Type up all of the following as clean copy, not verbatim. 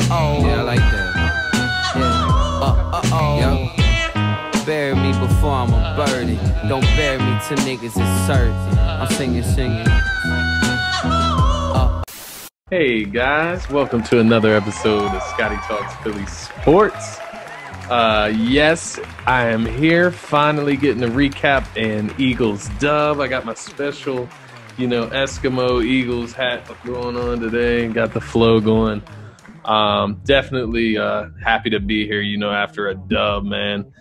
Yeah, I like that. Yeah. Bury me before I'm a birdie. Don't bury me till niggas is certain. I'm singing. Hey guys, welcome to another episode of ScottyTalks Philly Sports. Yes, I am here finally getting a recap and Eagles dub. I got my special, Eskimo Eagles hat going on today. Got the flow going. Definitely happy to be here, after a dub, man.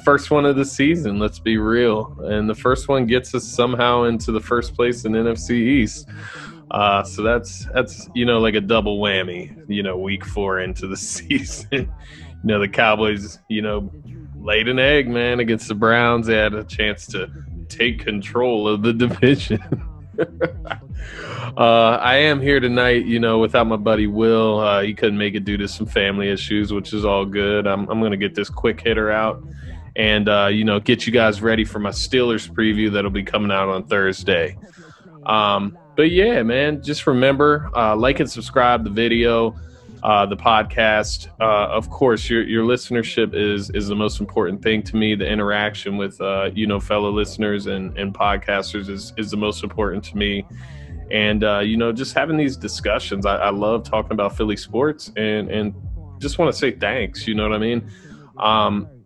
First one of the season, let's be real. And the first one gets us somehow into the first place in NFC East. So that's like a double whammy, week 4 into the season. The Cowboys, laid an egg, man, against the Browns. They had a chance to take control of the division. I am here tonight, without my buddy Will. He couldn't make it due to some family issues, which is all good. I'm going to get this quick hitter out and, get you guys ready for my Steelers preview that'll be coming out on Thursday. But yeah, man, just remember, like and subscribe the video, the podcast. Of course, your listenership is the most important thing to me. The interaction with, fellow listeners and podcasters is the most important to me. And, just having these discussions, I love talking about Philly sports and just want to say thanks, you know what I mean?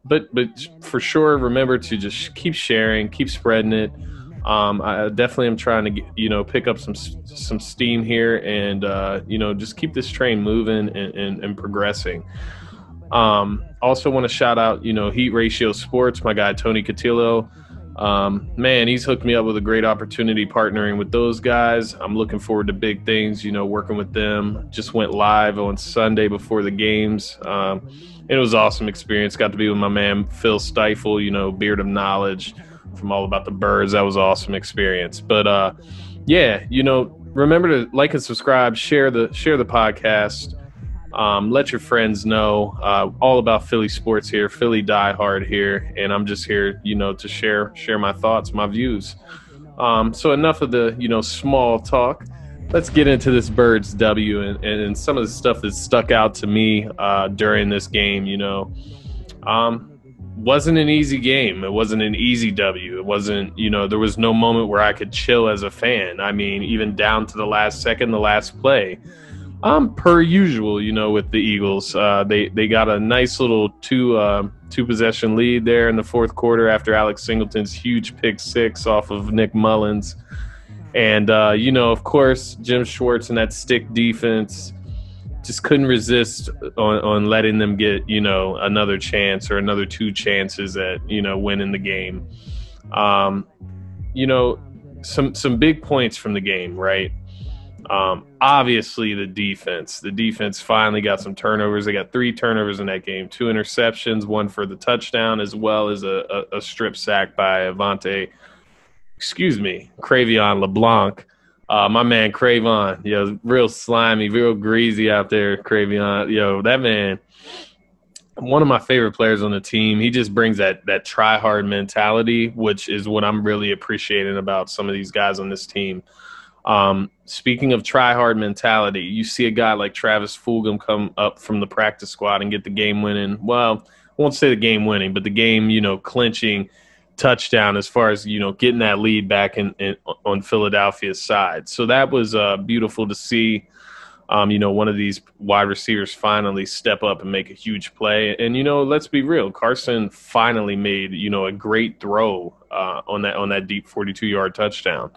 But for sure, remember to just keep sharing, keep spreading it. I definitely am trying to get, pick up some steam here and, just keep this train moving and progressing. Also want to shout out, Heat Ratio Sports, my guy, Tony Cotillo. Man, he's hooked me up with a great opportunity partnering with those guys. I'm looking forward to big things, working with them. Just went live on Sunday before the games. It was an awesome experience. Got to be with my man, Phil Stifle, Beard of Knowledge from All About the Birds. That was an awesome experience. But yeah, remember to like and subscribe, share the podcast. Let your friends know. All about Philly sports here, Philly diehard here, and I'm just here, to share my thoughts, my views. So enough of the small talk. Let's get into this Birds W and some of the stuff that stuck out to me during this game. Wasn't an easy game. It wasn't an easy W. It wasn't, there was no moment where I could chill as a fan. I mean, even down to the last second, the last play. Per usual, with the Eagles, they got a nice little two possession lead there in the fourth quarter after Alex Singleton's huge pick 6 off of Nick Mullins. And, of course, Jim Schwartz and that stick defense just couldn't resist on letting them get, another chance or another 2 chances at, winning the game. Some big points from the game, right? Obviously the defense finally got some turnovers. They got 3 turnovers in that game, 2 interceptions, 1 for the touchdown, as well as a strip sack by Cravion LeBlanc. My man Cravon, real slimy, real greasy out there, Cravion. That man, one of my favorite players on the team. He just brings that try-hard mentality, which is what I'm really appreciating about some of these guys on this team. Speaking of try-hard mentality, you see a guy like Travis Fulgham come up from the practice squad and get the game-winning, well, I won't say the game-winning, but the game, clinching touchdown as far as, getting that lead back on Philadelphia's side. So that was beautiful to see, one of these wide receivers finally step up and make a huge play. And, let's be real, Carson finally made, a great throw on that deep 42-yard touchdown.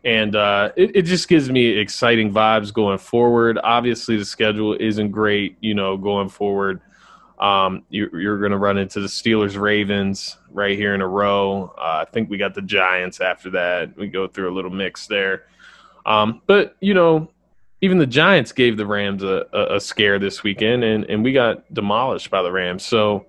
And it just gives me exciting vibes going forward. Obviously, the schedule isn't great, going forward. You're going to run into the Steelers-Ravens right here in a row. I think we got the Giants after that. We go through a little mix there. But, even the Giants gave the Rams a scare this weekend, and we got demolished by the Rams. So,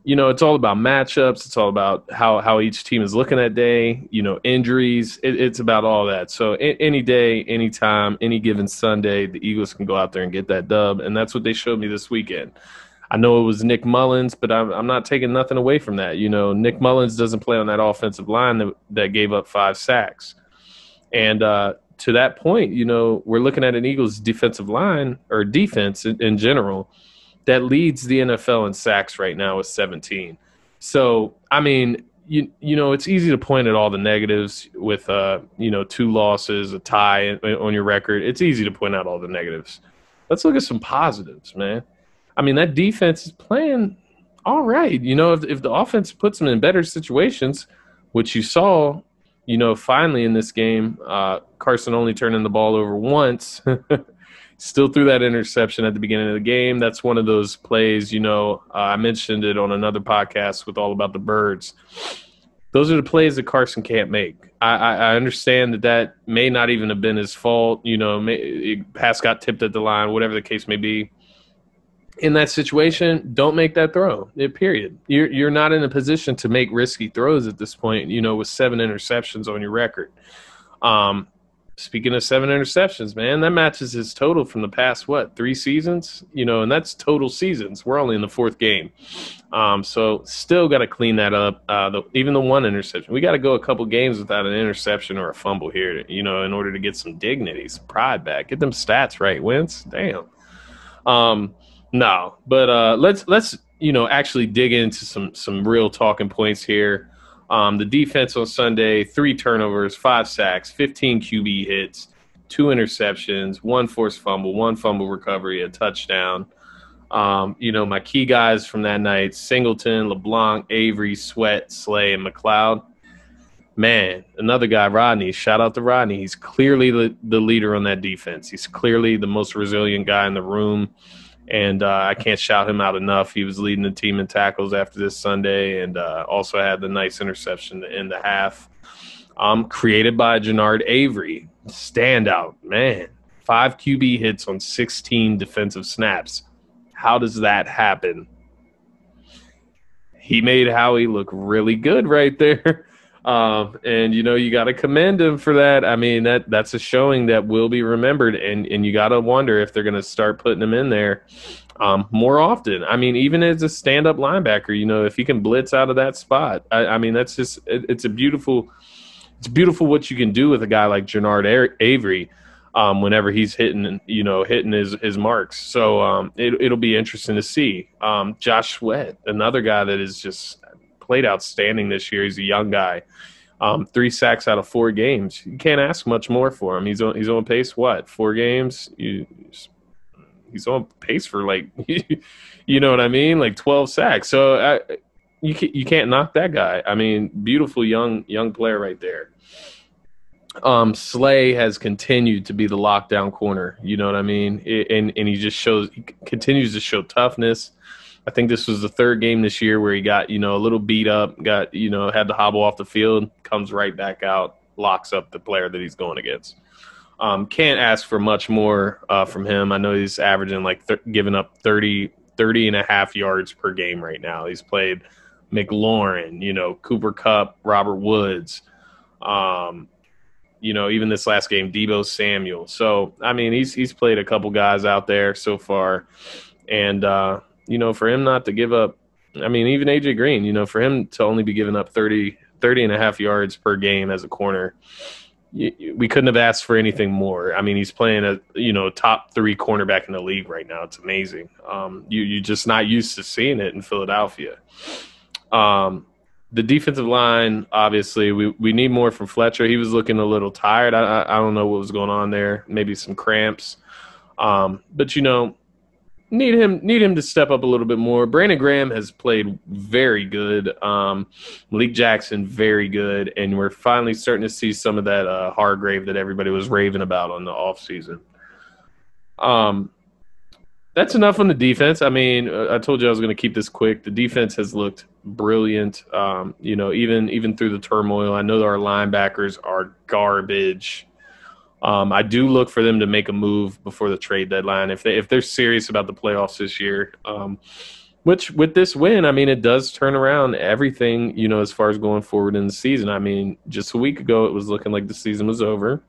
it's all about matchups. It's all about how each team is looking that day, injuries. It's about all that. So any day, anytime, any given Sunday, the Eagles can go out there and get that dub, and that's what they showed me this weekend. I know it was Nick Mullins, but I'm not taking nothing away from that. Nick Mullins doesn't play on that offensive line that gave up 5 sacks. And to that point, we're looking at an Eagles defensive line or defense in general that leads the NFL in sacks right now with 17. So, I mean, it's easy to point at all the negatives with, 2 losses, a tie on your record. It's easy to point out all the negatives. Let's look at some positives, man. I mean, that defense is playing all right. If the offense puts them in better situations, which you saw, finally in this game, Carson only turning the ball over once. Still threw that interception at the beginning of the game. That's one of those plays, I mentioned it on another podcast with All About the Birds. Those are the plays that Carson can't make. I understand that may not even have been his fault. Pass got tipped at the line, whatever the case may be. In that situation, don't make that throw, period. You're not in a position to make risky throws at this point, with 7 interceptions on your record. Speaking of 7 interceptions, man, that matches his total from the past, 3 seasons? And that's total seasons. We're only in the 4th game. So still got to clean that up. Even the 1 interception. We got to go a couple games without an interception or a fumble here, in order to get some dignity, some pride back. Get them stats right, Wentz. Damn. No, but let's actually dig into some real talking points here. The defense on Sunday, 3 turnovers, 5 sacks, 15 QB hits, 2 interceptions, 1 forced fumble, 1 fumble recovery, a touchdown. My key guys from that night, Singleton, LeBlanc, Avery, Sweat, Slay, and McLeod. Man, another guy, Rodney. Shout out to Rodney. He's clearly the leader on that defense. He's clearly the most resilient guy in the room. And I can't shout him out enough. He was leading the team in tackles after this Sunday and also had the nice interception to end the half. Created by Genard Avery. Standout, man. 5 QB hits on 16 defensive snaps. How does that happen? He made Howie look really good right there. And you got to commend him for that. I mean, that's a showing that will be remembered, and you got to wonder if they're going to start putting him in there more often. I mean, even as a stand-up linebacker, if he can blitz out of that spot, I mean, that's just it's beautiful what you can do with a guy like Genard Avery whenever he's hitting his marks. So it'll be interesting to see. Josh Sweat, another guy that is just played outstanding this year. He's a young guy. 3 sacks out of 4 games. You can't ask much more for him. He's on pace. 4 games? He's on pace for you know what I mean? 12 sacks. So you can't knock that guy. I mean, beautiful young player right there. Slay has continued to be the lockdown corner. You know what I mean? And he continues to show toughness. I think this was the 3rd game this year where he got, a little beat up, had to hobble off the field, comes right back out, locks up the player that he's going against. Can't ask for much more from him. I know he's averaging giving up 30 and a half yards per game right now. He's played McLaurin, Cooper Kupp, Robert Woods, even this last game, Deebo Samuel. So, I mean, he's played a couple guys out there so far. And, for him not to give up, I mean, even A.J. Green, for him to only be giving up 30 and a half yards per game as a corner, we couldn't have asked for anything more. I mean, he's playing a, top 3 cornerback in the league right now. It's amazing. You're just not used to seeing it in Philadelphia. The defensive line, obviously, we need more from Fletcher. He was looking a little tired. I don't know what was going on there. Maybe some cramps. But, need him to step up a little bit more. Brandon Graham has played very good. Malik Jackson, very good. And we're finally starting to see some of that Hargrave that everybody was raving about on the offseason. That's enough on the defense. I mean, I told you I was going to keep this quick. The defense has looked brilliant, even through the turmoil. I know that our linebackers are garbage. I do look for them to make a move before the trade deadline if they're serious about the playoffs this year. Which with this win, I mean, it does turn around everything, as far as going forward in the season. I mean, just a week ago, it was looking like the season was over,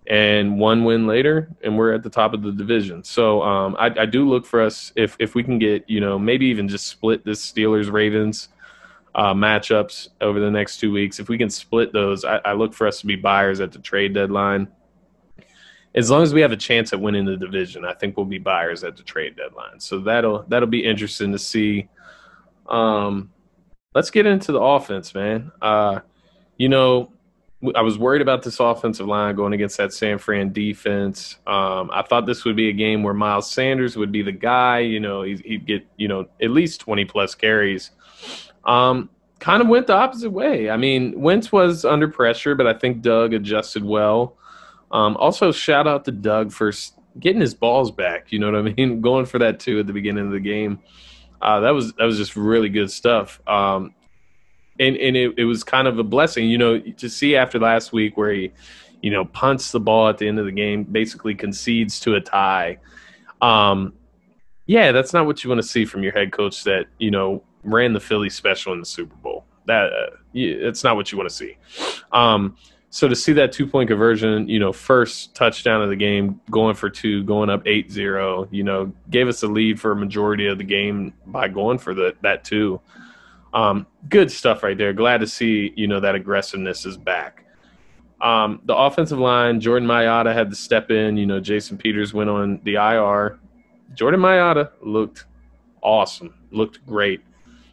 and 1 win later, and we're at the top of the division. So I do look for us if we can get, maybe even just split this Steelers-Ravens matchups over the next 2 weeks. If we can split those, I look for us to be buyers at the trade deadline. as long as we have a chance at winning the division, I think we'll be buyers at the trade deadline. So that'll be interesting to see. Let's get into the offense, man. You know, I was worried about this offensive line going against that San Fran defense. I thought this would be a game where Miles Sanders would be the guy. You know, he'd get, you know, at least 20-plus carries. Kind of went the opposite way. I mean, Wentz was under pressure, but I think Doug adjusted well. Also, shout out to Doug for getting his balls back. You know what I mean? Going for that, too, at the beginning of the game. That was just really good stuff. And it was kind of a blessing, you know, to see after last week where he, you know, punts the ball at the end of the game, basically concedes to a tie. Yeah, that's not what you want to see from your head coach that, you know, ran the Philly special in the Super Bowl. It's not what you want to see. So to see that 2-point conversion, you know, first touchdown of the game, going for 2, going up 8-0, you know, gave us a lead for a majority of the game by going for that 2. Good stuff right there. Glad to see, you know, that aggressiveness is back. The offensive line, Jordan Mailata had to step in. You know, Jason Peters went on the IR. Jordan Mailata looked awesome, looked great.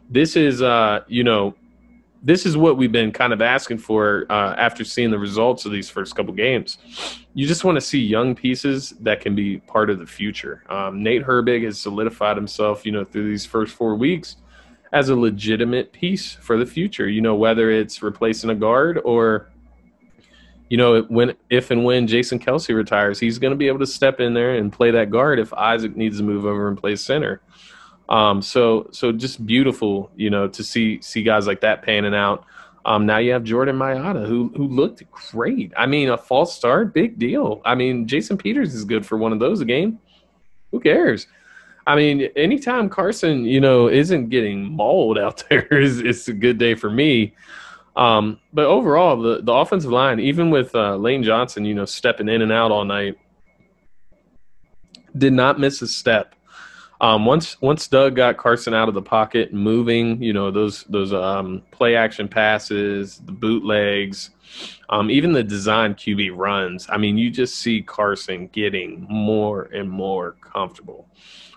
This is, you know, this is what we've been kind of asking for after seeing the results of these first couple games. You just want to see young pieces that can be part of the future. Nate Herbig has solidified himself, you know, through these first 4 weeks as a legitimate piece for the future, you know, whether it's replacing a guard or, you know, if and when Jason Kelce retires, he's going to be able to step in there and play that guard if Isaac needs to move over and play center. So just beautiful, you know, to see guys like that panning out. Now you have Jordan Mailata who looked great. I mean, a false start, big deal. I mean, Jason Peters is good for one of those a game. Who cares? I mean, anytime Carson, you know, isn't getting mauled out there, it's a good day for me. But overall, the offensive line, even with Lane Johnson, you know, stepping in and out all night, did not miss a step. Once Doug got Carson out of the pocket, moving, you know, those play action passes, the bootlegs, even the design QB runs. I mean, you just see Carson getting more and more comfortable.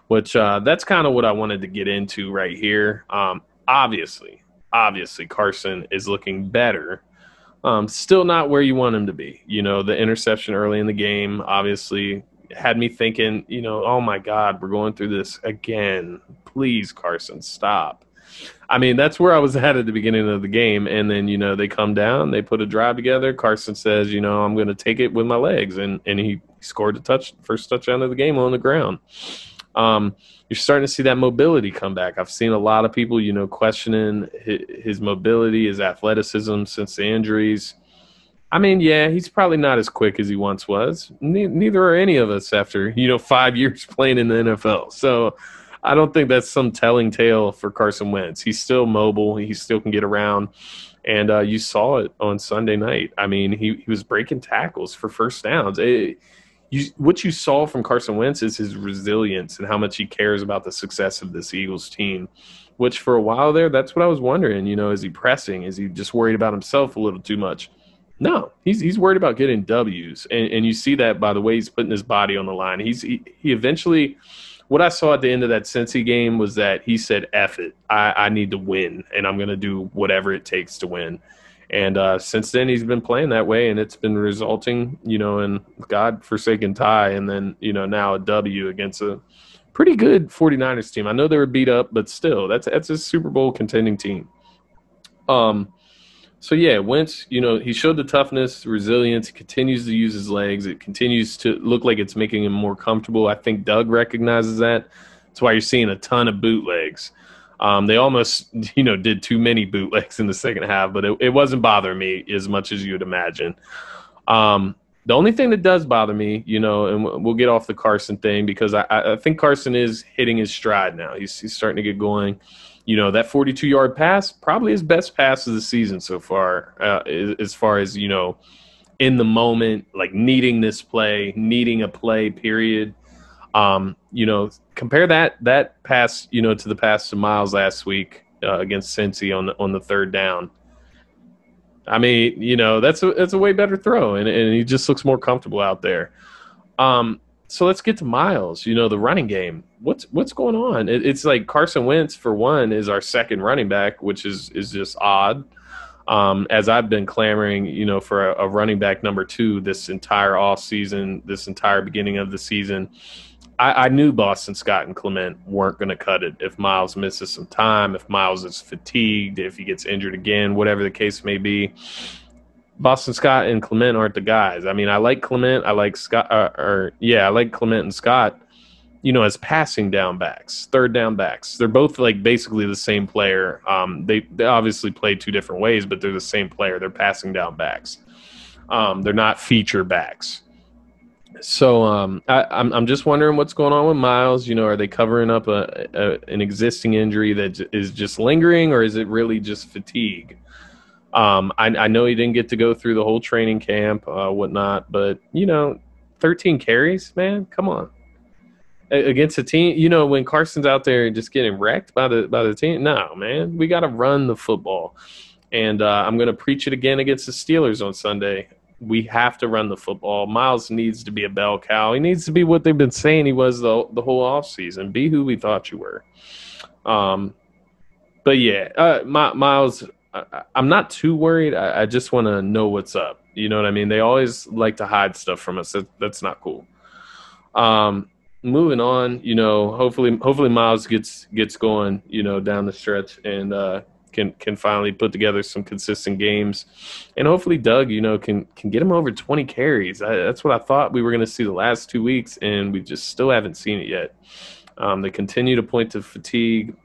Which that's kind of what I wanted to get into right here. Obviously, Carson is looking better. Still not where you want him to be. You know, the interception early in the game obviously had me thinking, you know, oh, my God, we're going through this again. Please, Carson, stop. I mean, that's where I was at the beginning of the game. And then, you know, they come down, they put a drive together. Carson says, you know, I'm going to take it with my legs. And he scored first touchdown of the game on the ground. You're starting to see that mobility come back. I've seen a lot of people, you know, questioning his mobility, his athleticism since the injuries. I mean, yeah, he's probably not as quick as he once was. Neither are any of us after, you know, 5 years playing in the NFL. So I don't think that's some telling tale for Carson Wentz. He's still mobile. He still can get around. And you saw it on Sunday night. I mean, he was breaking tackles for first downs. What you saw from Carson Wentz is his resilience and how much he cares about the success of this Eagles team, which for a while there, that's what I was wondering. You know, is he pressing? Is he just worried about himself a little too much? No, he's worried about getting W's. And you see that by the way he's putting his body on the line. He eventually – what I saw at the end of that Cincy game was that he said, F it, I need to win, and I'm going to do whatever it takes to win. And since then, he's been playing that way, and it's been resulting, you know, in God-forsaken tie, and then, you know, now a W against a pretty good 49ers team. I know they were beat up, but still, that's a Super Bowl contending team. So, yeah, Wentz, you know, he showed the toughness, resilience. He continues to use his legs. It continues to look like it's making him more comfortable. I think Doug recognizes that. That's why you're seeing a ton of bootlegs. They almost, you know, did too many bootlegs in the second half, but it wasn't bothering me as much as you'd imagine. The only thing that does bother me, you know, and we'll get off the Carson thing because I think Carson is hitting his stride now. He's starting to get going. You know, that 42-yard pass, probably his best pass of the season so far, as far as, you know, in the moment, like needing this play, needing a play, period. You know, compare that pass, you know, to the pass to Miles last week against Cincy on the third down. I mean, you know, that's a way better throw, and he just looks more comfortable out there. So let's get to Miles. The running game. What's going on? It's like Carson Wentz, for one, is our second running back, which is just odd. As I've been clamoring, for a running back number 2 this entire offseason, this entire beginning of the season. I knew Boston Scott and Clement weren't going to cut it if Miles misses some time, if Miles is fatigued, if he gets injured again, whatever the case may be. Boston Scott and Clement aren't the guys. I mean, I like Clement. I like Scott. I like Clement and Scott, as passing down backs, third down backs. They're both like basically the same player. They obviously play 2 different ways, but they're the same player. They're passing down backs. They're not feature backs. So I'm just wondering what's going on with Miles. Are they covering up an existing injury that is just lingering, or is it really just fatigue? I know he didn't get to go through the whole training camp, whatnot, but 13 carries, man, come on. Against a team, when Carson's out there just getting wrecked by the team, no, man, we got to run the football. And I'm going to preach it again against the Steelers on Sunday. We have to run the football. Miles needs to be a bell cow. He needs to be what they've been saying he was the whole offseason. Be who we thought you were. But yeah, Miles, I'm not too worried. I just want to know what's up. You know what I mean? They always like to hide stuff from us. That's not cool. Moving on, hopefully Miles gets going, down the stretch and can finally put together some consistent games. And hopefully Doug, can get him over 20 carries. That's what I thought we were going to see the last 2 weeks, and we just still haven't seen it yet. They continue to point to fatigue.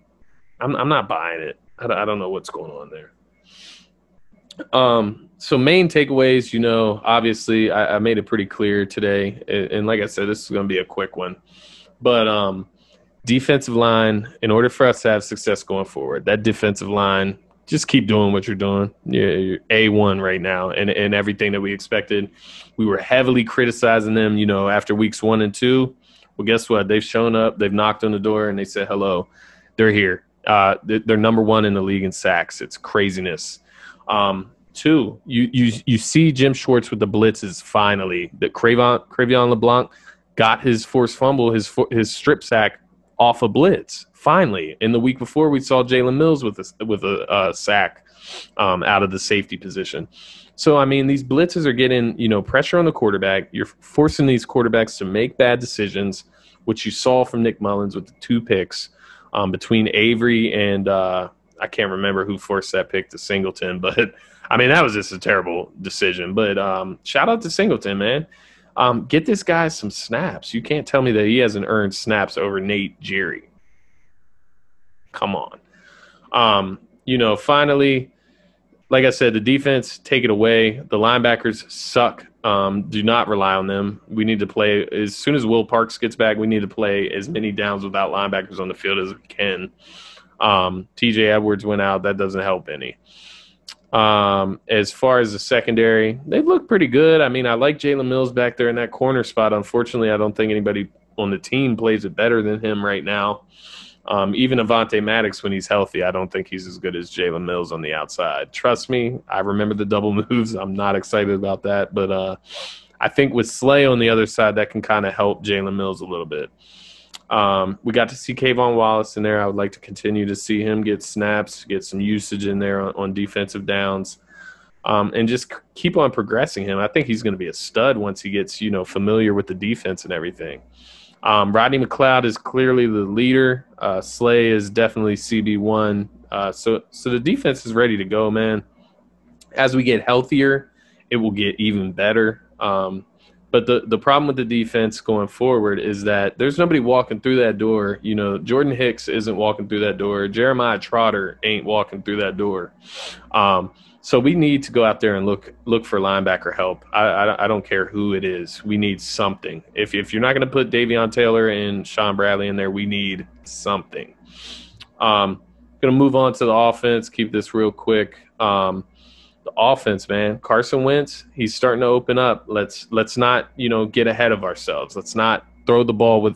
I'm not buying it. I don't know what's going on there. So main takeaways, obviously I made it pretty clear today. And like I said, this is going to be a quick one. But defensive line, in order for us to have success going forward, that defensive line, just keep doing what you're doing. You're A1 right now, and everything that we expected. We were heavily criticizing them, after weeks 1 and 2. Well, guess what? They've shown up. They've knocked on the door, and they said hello. They're here. They're number 1 in the league in sacks. It's craziness. 2, you see Jim Schwartz with the blitzes finally. That Crevion LeBlanc got his forced fumble, his strip sack off a blitz. Finally, in the week before, we saw Jalen Mills with a sack out of the safety position. So I mean, these blitzes are getting pressure on the quarterback. You're forcing these quarterbacks to make bad decisions, which you saw from Nick Mullins with the 2 picks between Avery and I can't remember who forced that pick to Singleton, but I mean that was just a terrible decision. But shout out to Singleton, man. Get this guy some snaps. You can't tell me that he hasn't earned snaps over Nate Jerry. Come on. Finally, like I said, the defense, take it away. The linebackers suck. Do not rely on them. We need to play as soon as Will Parks gets back. We need to play as many downs without linebackers on the field as we can. TJ Edwards went out. That doesn't help any. As far as the secondary, they look pretty good. I mean, I like Jalen Mills back there in that corner spot. Unfortunately, I don't think anybody on the team plays it better than him right now. Even Avonte Maddox, when he's healthy, I don't think he's as good as Jalen Mills on the outside. Trust me, I remember the double moves. I'm not excited about that. But I think with Slay on the other side, that can kind of help Jalen Mills a little bit. We got to see Kayvon Wallace in there. I would like to continue to see him get snaps, get some usage in there on defensive downs, and just keep on progressing him. I think he's going to be a stud once he gets, familiar with the defense and everything. Rodney McLeod is clearly the leader. Slay is definitely CB1. So the defense is ready to go, man. As we get healthier, it will get even better. But the problem with the defense going forward is that there's nobody walking through that door. Jordan Hicks isn't walking through that door. Jeremiah Trotter ain't walking through that door. So we need to go out there and look for linebacker help. I don't care who it is. We need something. If you're not going to put Davion Taylor and Sean Bradley in there, we need something. Going to move on to the offense. Keep this real quick. The offense, man. Carson Wentz, he's starting to open up. Let's not get ahead of ourselves. Let's not throw the ball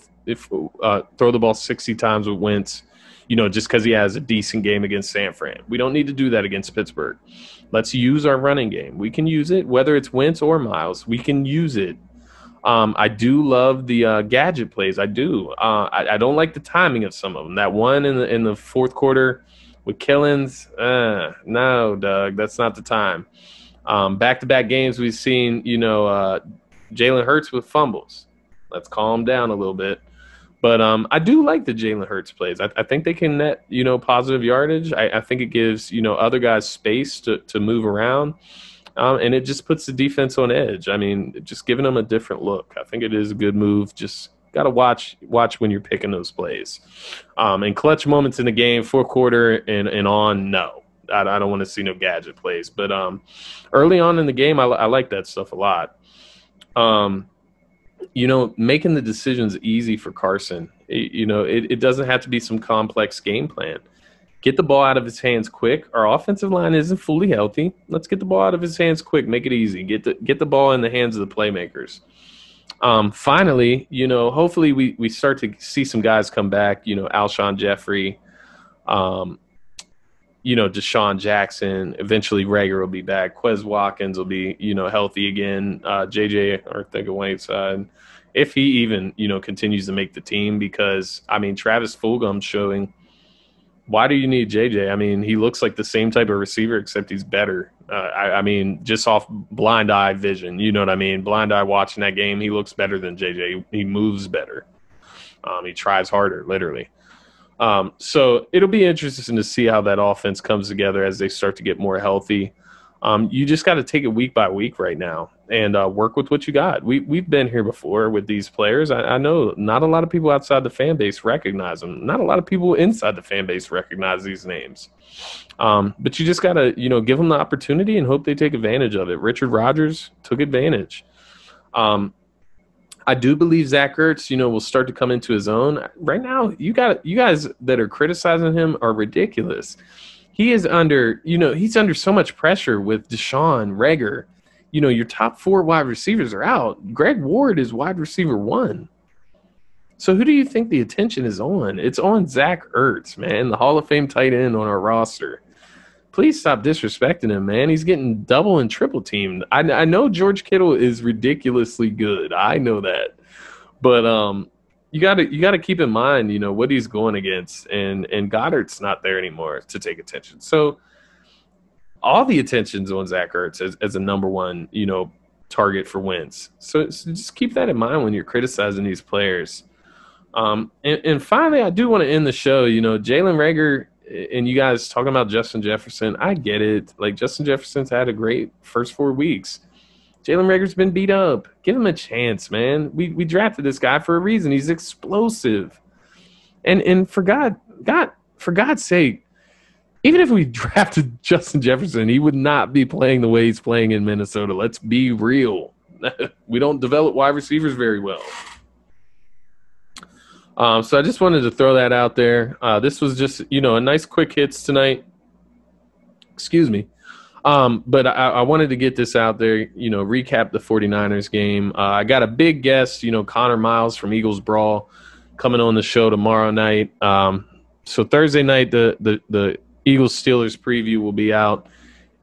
60 times with Wentz. Just because he has a decent game against San Fran. We don't need to do that against Pittsburgh. Let's use our running game. We can use it, whether it's Wentz or Miles. We can use it. I do love the gadget plays. I do. I don't like the timing of some of them. That one in the fourth quarter with Killins, no, Doug, that's not the time. Back-to-back games, we've seen, Jalen Hurts with fumbles. Let's calm down a little bit. But I do like the Jalen Hurts plays. I think they can net, positive yardage. I think it gives, other guys space to move around. And it just puts the defense on edge. I mean, just giving them a different look. I think it is a good move. Just got to watch when you're picking those plays. And clutch moments in the game, fourth quarter and on, no. I don't want to see no gadget plays. But early on in the game, I like that stuff a lot. Making the decisions easy for Carson. It doesn't have to be some complex game plan. Get the ball out of his hands quick. Our offensive line isn't fully healthy. Let's get the ball out of his hands quick. Make it easy. Get the ball in the hands of the playmakers. Finally, hopefully we start to see some guys come back. Alshon Jeffrey, Deshaun Jackson. Eventually, Rager will be back. Quez Watkins will be, healthy again. JJ Arthur-Whiteside, if he even, continues to make the team, because Travis Fulgham's showing. Why do you need JJ? I mean, he looks like the same type of receiver, except he's better. Just off blind eye vision, you know what I mean? Blind eye watching that game, he looks better than JJ. He moves better. He tries harder, literally. So it'll be interesting to see how that offense comes together as they start to get more healthy. You just got to take it week by week right now and work with what you got. We've been here before with these players. I know not a lot of people outside the fan base recognize them. Not a lot of people inside the fan base recognize these names. But you just got to, give them the opportunity and hope they take advantage of it. Richard Rodgers took advantage. I do believe Zach Ertz, will start to come into his own. Right now, you guys that are criticizing him are ridiculous. He is under, he's under so much pressure with Deshaun, Rager. Your top 4 wide receivers are out. Greg Ward is wide receiver 1. So who do you think the attention is on? It's on Zach Ertz, man, the Hall of Fame tight end on our roster. Please stop disrespecting him, man. He's getting double and triple teamed. I know George Kittle is ridiculously good. I know that. But you gotta keep in mind, what he's going against, and Goddard's not there anymore to take attention. So all the attention's on Zach Ertz as a number 1, target for Wentz. So just keep that in mind when you're criticizing these players. And finally, I do want to end the show. Jalen Rager and you guys talking about Justin Jefferson. I get it. Like, Justin Jefferson's had a great first 4 weeks. Jalen Rager's been beat up. Give him a chance, man. We drafted this guy for a reason. He's explosive. And for God's sake, even if we drafted Justin Jefferson, he would not be playing the way he's playing in Minnesota. Let's be real. We don't develop wide receivers very well. So I just wanted to throw that out there. This was just, a nice quick hits tonight. Excuse me. But I wanted to get this out there, recap the 49ers game. I got a big guest, Connor Miles from Eagles Brawl coming on the show tomorrow night. So Thursday night, the Eagles-Steelers preview will be out,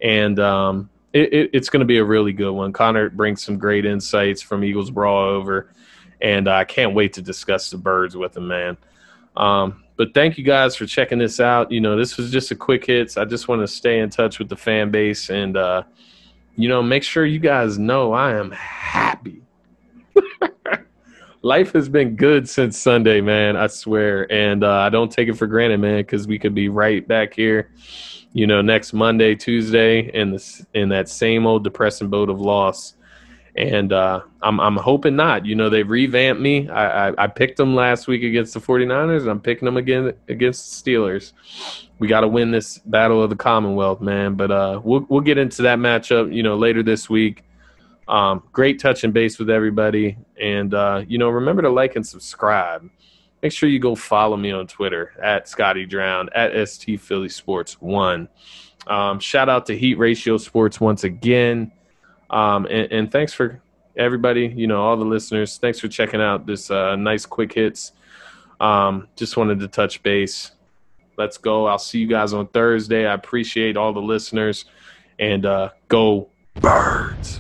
and it's going to be a really good one. Connor brings some great insights from Eagles Brawl over, and I can't wait to discuss the birds with him, man. But thank you guys for checking this out. This was just a quick hits. I just want to stay in touch with the fan base and, make sure you guys know I am happy. Life has been good since Sunday, man, I swear. And I don't take it for granted, man, because we could be right back here, next Monday, Tuesday, in that same old depressing boat of loss. And I'm hoping not. They revamped me. I picked them last week against the 49ers, and I'm picking them again against the Steelers. We got to win this battle of the Commonwealth, man. But we'll get into that matchup, later this week. Great touching base with everybody. And, remember to like and subscribe. Make sure you go follow me on Twitter at ScottyDrown, at STPhillySports1. Shout out to Heat Ratio Sports once again. And thanks for everybody, all the listeners. Thanks for checking out this nice quick hits. Just wanted to touch base. Let's go. I'll see you guys on Thursday. I appreciate all the listeners. And go Birds.